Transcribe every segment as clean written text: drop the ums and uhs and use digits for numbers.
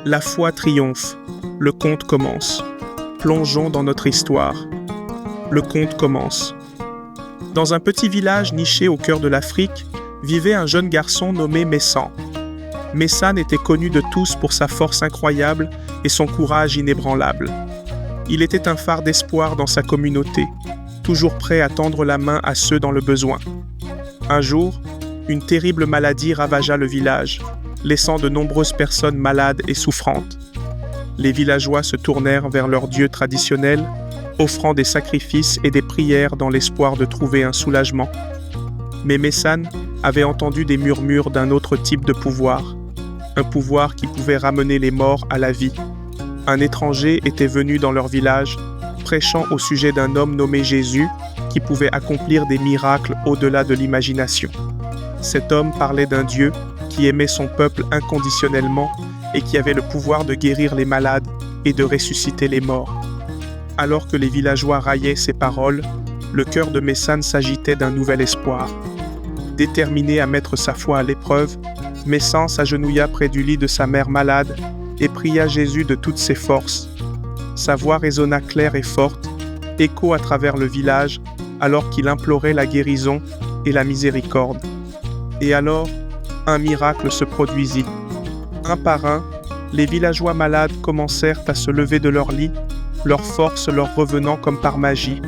La foi triomphe. Le conte commence. Plongeons dans notre histoire. Le conte commence. Dans un petit village niché au cœur de l'Afrique, vivait un jeune garçon nommé Messan. Messan était connu de tous pour sa force incroyable et son courage inébranlable. Il était un phare d'espoir dans sa communauté, toujours prêt à tendre la main à ceux dans le besoin. Un jour, une terrible maladie ravagea le village, laissant de nombreuses personnes malades et souffrantes. Les villageois se tournèrent vers leur dieu traditionnel, offrant des sacrifices et des prières dans l'espoir de trouver un soulagement. Mais Messan avait entendu des murmures d'un autre type de pouvoir, un pouvoir qui pouvait ramener les morts à la vie. Un étranger était venu dans leur village, prêchant au sujet d'un homme nommé Jésus, qui pouvait accomplir des miracles au-delà de l'imagination. Cet homme parlait d'un Dieu qui aimait son peuple inconditionnellement et qui avait le pouvoir de guérir les malades et de ressusciter les morts. Alors que les villageois raillaient ces paroles, le cœur de Messan s'agitait d'un nouvel espoir. Déterminé à mettre sa foi à l'épreuve, Messan s'agenouilla près du lit de sa mère malade et pria Jésus de toutes ses forces. Sa voix résonna claire et forte, écho à travers le village, alors qu'il implorait la guérison et la miséricorde. Et alors, un miracle se produisit. Un par un, les villageois malades commencèrent à se lever de leur lit, leur force leur revenant comme par magie.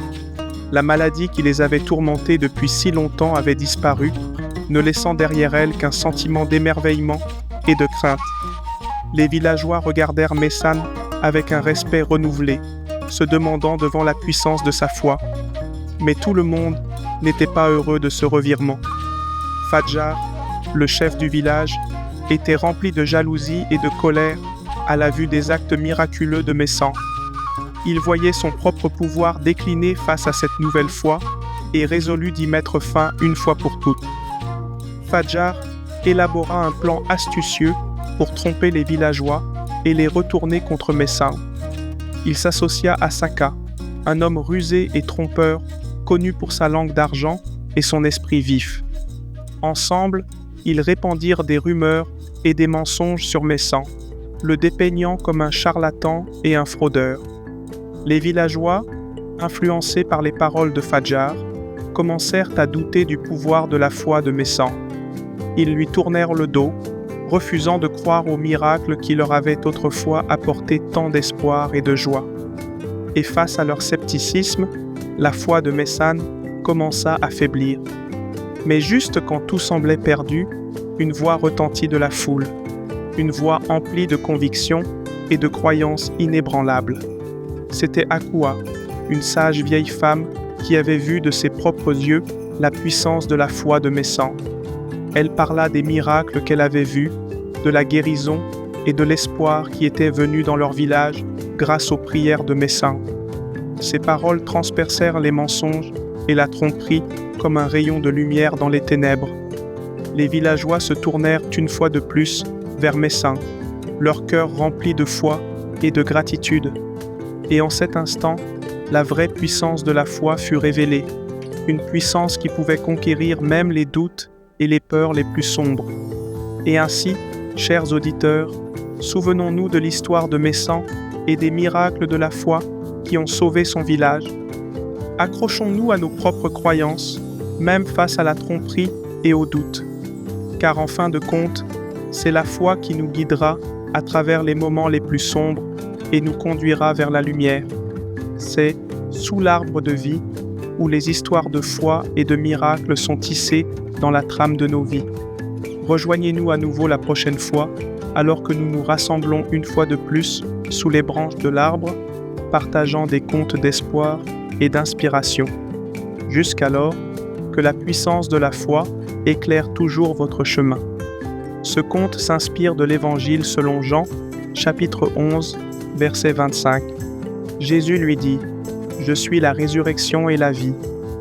La maladie qui les avait tourmentés depuis si longtemps avait disparu, ne laissant derrière elle qu'un sentiment d'émerveillement et de crainte. Les villageois regardèrent Messan avec un respect renouvelé, se demandant devant la puissance de sa foi. Mais tout le monde n'était pas heureux de ce revirement. Fadjar, le chef du village, était rempli de jalousie et de colère à la vue des actes miraculeux de Messan. Il voyait son propre pouvoir décliner face à cette nouvelle foi et résolut d'y mettre fin une fois pour toutes. Fadjar élabora un plan astucieux pour tromper les villageois et les retourner contre Messan. Il s'associa à Saka, un homme rusé et trompeur, connu pour sa langue d'argent et son esprit vif. Ensemble, ils répandirent des rumeurs et des mensonges sur Messan, le dépeignant comme un charlatan et un fraudeur. Les villageois, influencés par les paroles de Fadjar, commencèrent à douter du pouvoir de la foi de Messan. Ils lui tournèrent le dos, refusant de croire aux miracles qui leur avaient autrefois apporté tant d'espoir et de joie. Et face à leur scepticisme, la foi de Messan commença à faiblir. Mais juste quand tout semblait perdu, une voix retentit de la foule, une voix emplie de conviction et de croyances inébranlables. C'était Akua, une sage vieille femme qui avait vu de ses propres yeux la puissance de la foi de Messan. Elle parla des miracles qu'elle avait vus, de la guérison et de l'espoir qui était venu dans leur village grâce aux prières de Messan. Ces paroles transpercèrent les mensonges et la tromperie comme un rayon de lumière dans les ténèbres. Les villageois se tournèrent une fois de plus vers Messan, leur cœur rempli de foi et de gratitude. Et en cet instant, la vraie puissance de la foi fut révélée, une puissance qui pouvait conquérir même les doutes et les peurs les plus sombres. Et ainsi, chers auditeurs, souvenons-nous de l'histoire de Messan et des miracles de la foi qui ont sauvé son village. Accrochons-nous à nos propres croyances, même face à la tromperie et au doute. Car en fin de compte, c'est la foi qui nous guidera à travers les moments les plus sombres et nous conduira vers la lumière. C'est sous l'arbre de vie où les histoires de foi et de miracles sont tissées dans la trame de nos vies. Rejoignez-nous à nouveau la prochaine fois, alors que nous nous rassemblons une fois de plus sous les branches de l'arbre, partageant des contes d'espoir et d'inspiration. Jusqu'alors, que la puissance de la foi éclaire toujours votre chemin. Ce conte s'inspire de l'Évangile selon Jean, chapitre 11, verset 25. Jésus lui dit : « Je suis la résurrection et la vie.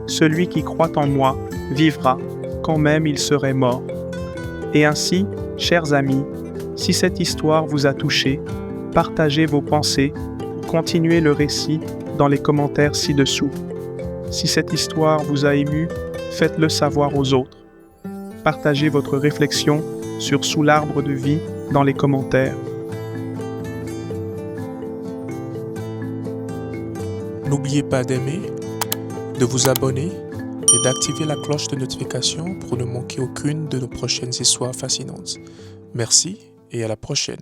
Celui qui croit en moi vivra, quand même il serait mort. » Et ainsi, chers amis, si cette histoire vous a touché, partagez vos pensées, continuez le récit dans les commentaires ci-dessous. Si cette histoire vous a ému, faites-le savoir aux autres. Partagez votre réflexion sur Sous l'arbre de vie dans les commentaires. N'oubliez pas d'aimer, de vous abonner et d'activer la cloche de notification pour ne manquer aucune de nos prochaines histoires fascinantes. Merci et à la prochaine.